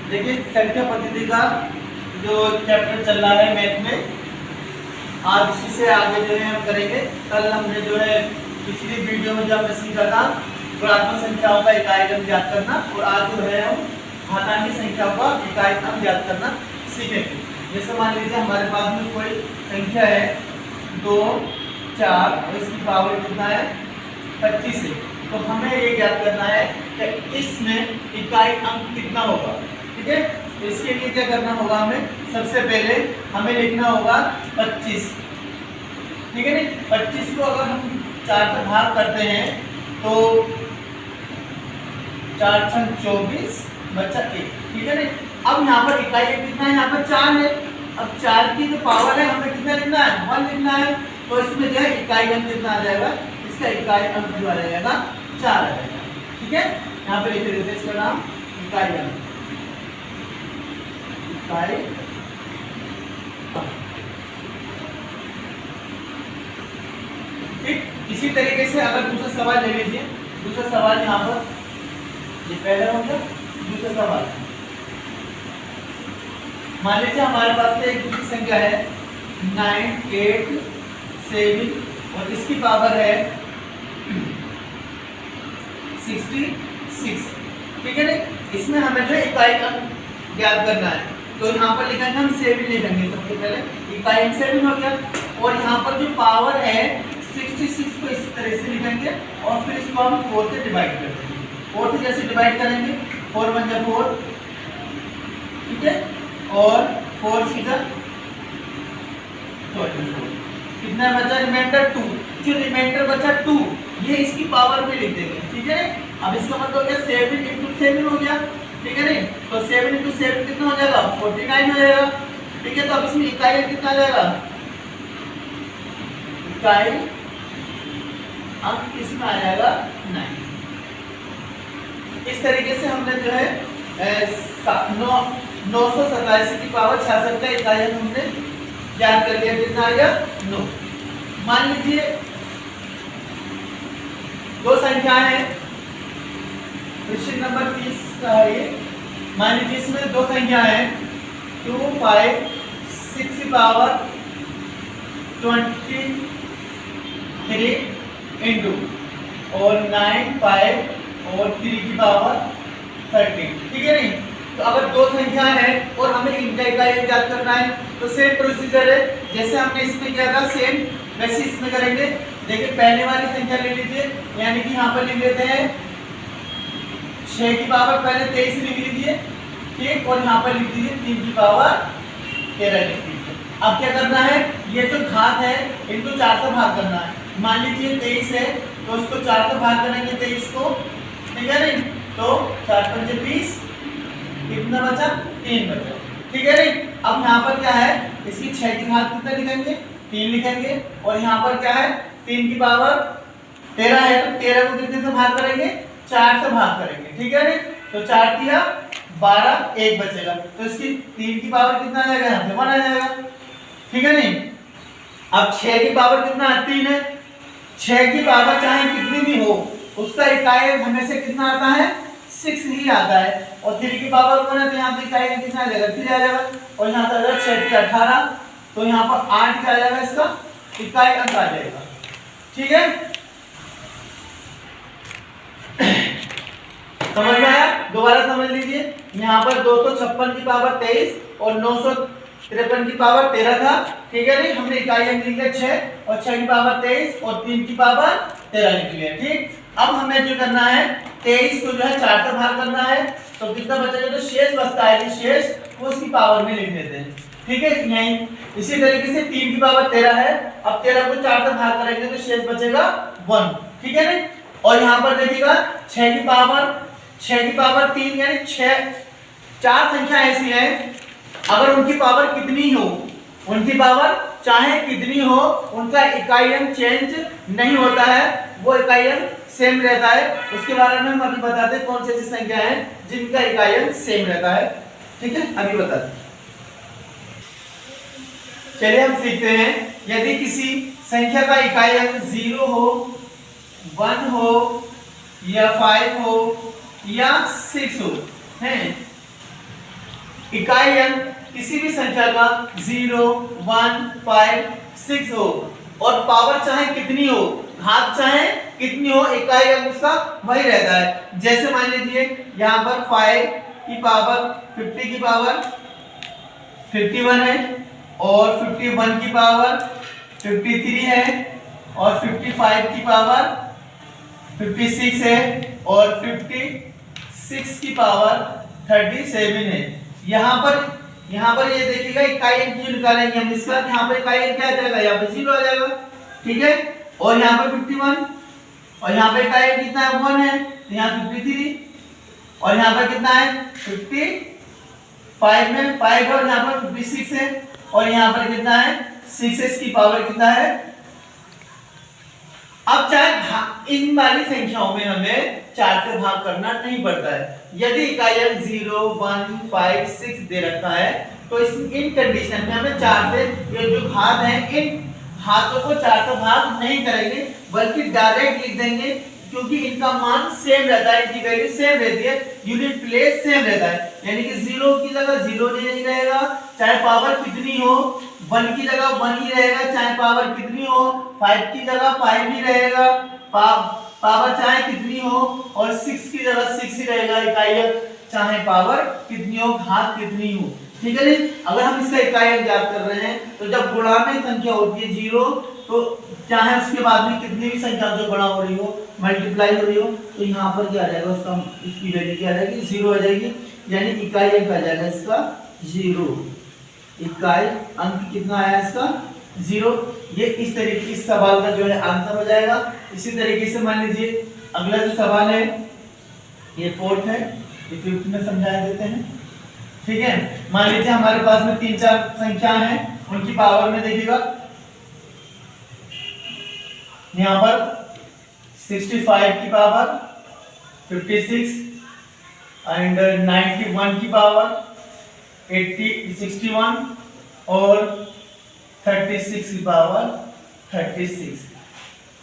देखिए संख्या पद्धति का जो चैप्टर चल रहा है मैथ में, आज इसी से आगे जो है हम करेंगे। कल हमने जो है पिछली वीडियो में जो हमने सीखा था गुणात्मक संख्याओं का इकाई अंक ज्ञात करना, और आज जो है हम घातांकी संख्याओं का इकाई अंक ज्ञात करना सीखेंगे। जैसे मान लीजिए हमारे पास में कोई संख्या है 2, 4 और इसकी पावर कितना है 25 है, तो हमें ये ज्ञात करना है कि इसमें इकाई अंक कितना होगा। ठीक है, इसके लिए क्या करना होगा, हमें सबसे पहले हमें लिखना होगा 25। ठीक है नहीं, 25 को अगर हम 4 से भाग करते हैं तो 4 छंग 24 बचा 1। ठीक है नहीं, अब यहाँ पर इकाई अंक कितना है, यहाँ पर 4 है। अब 4 की जो पावर है हमें कितना लिखना है, 1 लिखना है, तो इसमें जो है इकाई अंक कितना आ जाएगा, इसका इकाई अंक जो आ जाएगा 4 आ जाएगा। ठीक है, यहाँ पे लिख देते हैं इसका नाम इकाई अंक, इकाई अंक। ठीक, इसी तरीके से अगर दूसरा सवाल ले लीजिए, दूसरा सवाल यहाँ पर, ये पहला हो गया, दूसरा सवाल मान लीजिए हमारे पास में एक दूसरी संख्या है 9, 8, 7 और इसकी पावर है 66। ठीक है ना, इसमें हमें जो इकाई अंक ज्ञात करना है, तो यहाँ पर लिखेंगे हम 7 लिखेंगे सबसे पहले, इकाई अंक 7 हो गया। और यहाँ पर जो पावर है 66 को इस तरह से लिखेंगे और फिर इसको हम 4 से डिवाइड कर देंगे। 4 से जैसे डिवाइड करेंगे 4 1 जा 4, ठीक है, और 4 6 जा 24, कितना बचा रिमाइंडर 2। जो रिमाइंडर बचा 2 ये इसकी पावर में लिख देंगे। ठीक है, अब इसका मतलब क्या 7 × 7 हो गया। ठीक है नहीं, तो 7 × 7 कितना हो जाएगा, 49 हो जाएगा। ठीक है, तो अब इसमें इकाई अंक कितना आ जाएगा, इकाई अंक इसमें आ जाएगा 9। इस तरीके से हमने जो है 987 की पावर 66 का इकाई अंक हमने ज्ञात कर लिया। कितना आ गया 9। मान लीजिए दो संख्याएं हैं, क्वेश्चन नंबर 30 का है ये। मान लीजिए इसमें दो संख्याएं हैं 2, 5, 6 की पावर 23 इंटू और 9, 5 और 3 की पावर 13। ठीक है नहीं, तो अगर दो संख्याएं हैं और हमें इनका इकाई अंक ज्ञात करना है तो सेम प्रोसीजर है जैसे हमने इसमें किया था, सेम वैसे इसमें करेंगे। देखिए पहले वाली संख्या ले लीजिए, यानी कि यहाँ पर लिख लेते हैं 6 की पावर पहले 23 लिख लीजिए, ठीक, और यहाँ पर लिख दीजिए 3 की पावर 13 लिख लीजिए। अब क्या करना है, ये जो घात है इनको 4 से भाग करना है। मान लीजिए 23 है तो इसको 4 से भाग करेंगे 23 को। ठीक है नहीं, तो 4 × 5 = 20, कितना बचा 3 बचा। ठीक है नहीं, अब यहाँ पर क्या है, इसकी 6 की घात कितना लिखेंगे 3 लिखेंगे, और यहाँ पर क्या है 3 की पावर 13 है, तो 13 को कितने से भाग करेंगे 4 से भाग करेंगे। ठीक है नहीं, तो 4 किया 12, 1 बचेगा, तो इसकी 3 की पावर कितना आ जाएगा, यहाँ से 1 आ जाएगा। ठीक है नहीं, अब 6 की पावर कितना है 3 है, 6 की पावर चाहे कितनी भी हो उसका इकाई अंक हमेशा कितना आता है 6 ही आता है, और 3 की पावर 1 है तो यहाँ पे इकाई अंक कितना आ जाएगा 3 आ जाएगा, और यहाँ पर 6 की 18, तो यहाँ पर 8 क्या आ जाएगा, इसका इकाई अंक आ जाएगा। ठीक है, समझ में आया, दोबारा समझ लीजिए। यहाँ पर 256 की पावर 23 और 953 की पावर 13 था। ठीक है नहीं, हमने इकाई अंक लिख लिया 6 और 6 की पावर 23 और 3 की पावर 13 लिख लिया। ठीक, अब हमें जो करना है 23 को जो है 4 से भाग करना है, तो कितना बचेगा, जो शेष बचता है शेष वो उसकी पावर में लिख देते हैं। ठीक है, यही इसी तरीके से 3 की पावर 13 है, अब 13 को 4 से भाग करेंगे तो शेष बचेगा 1। ठीक है नहीं, और यहाँ पर देखिएगा 6 की पावर 3, यानी 4 संख्या ऐसी है अगर उनकी पावर कितनी हो, उनकी पावर चाहे कितनी हो, उनका इकाई अंक चेंज नहीं होता है, वो इकाई अंक सेम रहता है। उसके बारे में हम अभी बताते हैं कौन सी ऐसी संख्या है जिनका इकाई अंक सेम रहता है। ठीक है, अभी बताते हैं। चलिए हम सीखते हैं, यदि किसी संख्या का इकाई अंक 0 हो, 1 हो या 5 हो या 6 हो, हैं इकाई अंक किसी भी संख्या का 0, 1, 5, 6 हो और पावर चाहे कितनी हो, घात चाहे कितनी हो, इकाई अंक उसका वही रहता है। जैसे मान लीजिए यहाँ पर 5 की पावर 50 की पावर 51 है और 51 की पावर 53 है और 55 की पावर 56 है और 56 की पावर 37 है। यहाँ पर ये देखिएगा इकाई अंक जो निकालेंगे हम इसका, यहाँ पर इकाई अंक क्या आ जाएगा, यहाँ पे 0 आ जाएगा, ठीक है। और यहाँ पर 51 और यहाँ पे इकाई अंक कितना है, 1 है, तो यहाँ 53 और यहाँ पर कितना है 55 में 5 है और यहाँ पर 56 है और यहाँ पर कितना है 6 की पावर कितना है। अब चाहे इन वाली संख्याओं में हमें 4 से भाग करना नहीं पड़ता है। यदि इकाई अंक 0, 1, 5, 6 दे रखा है तो इन कंडीशन में हमें 4 से, ये जो घात है इन घातों को 4 से भाग नहीं करेंगे बल्कि डायरेक्ट लिख देंगे, क्योंकि इनका मान सेम रहता है, इनकी वैल्यू सेम रहती है, यूनिट प्लेस सेम रहता है। यानी कि 0 की जगह 0 नहीं रहेगा, चाहे पावर कितनी हो, 1 की जगह 1 ही रहेगा, चाहे पावर कितनी हो, 5 की जगह 5 ही रहेगा, पावर चाहे कितनी हो, और 6 की जगह 6 ही रहेगा इकाई अंक, चाहे पावर कितनी हो, घात कितनी हो, ठीक है जी। अगर हम इसका इकाई अंक ज्ञात कर रहे हैं तो जब गुणा में संख्या होती है 0, तो चाहे उसके बाद में कितनी भी संख्या जो गुणा हो रही हो, मल्टीप्लाई हो रही हो, तो यहाँ पर क्या आ जाएगा, उसका इसकी वैल्यू क्या आ जाएगी, 0 आ जाएगी, यानी इकाई अंक आ जाएगा इसका 0। इकाई अंक कितना आया इसका 0। ये इस तरीके इस सवाल का जो है आंसर हो जाएगा। इसी तरीके से मान लीजिए अगला जो सवाल है ये 4th है, ये 5th में समझा देते हैं, ठीक है। मान लीजिए हमारे पास में 3-4 संख्या हैं, उनकी पावर में देखिएगा यहाँ पर 65 की पावर 56 एंड 91 की पावर 61 और 36 की पावर 36।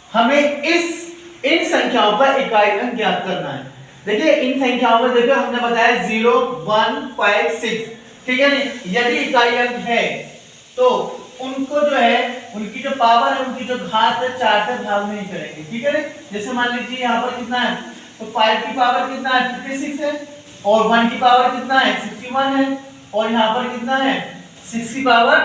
हमें इन संख्याओं का इकाई अंक ज्ञात करना है। देखिए इन संख्याओं में देखिए हमने बताया 0, 1, 5, 6, ठीक है नहीं। यदि इकाई अंक है तो उनको जो है, उनकी जो पावर है, उनकी जो घात है 4 से भाग नहीं करेंगे, ठीक है। जैसे मान लीजिए यहाँ पर कितना है, तो 5 की पावर कितना है 56 है और 1 की पावर कितना है 61 है और यहाँ पर कितना है 6 की पावर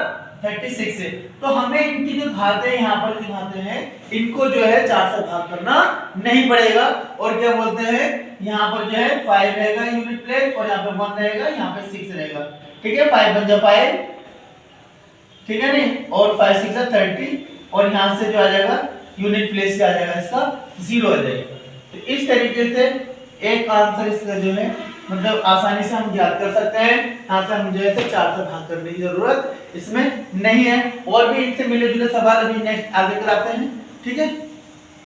36 है। तो हमें इनकी जो घातें यहाँ पर जो घातें हैं इनको जो है 4 से भाग करना नहीं पड़ेगा, और क्या बोलते हैं यहाँ पर जो है 5 रहेगा यूनिट प्लेस और यहाँ पे 1 रहेगा, यहाँ पे 6 रहेगा, ठीक है। 5 बन जा 5, ठीक है नहीं, और 5 6 30 और यहाँ से जो आ जाएगा यूनिट प्लेस क्या आ जाएगा इसका 0 आ जाएगा। तो इस तरीके से एक आंसर इसका जो है मतलब आसानी से हम ज्ञात कर सकते हैं। यहाँ से हम जो है 4 से भाग करने की जरूरत इसमें नहीं है। और भी इनसे मिले जुले सवाल अभी नेक्स्ट आगे कराते हैं, ठीक है।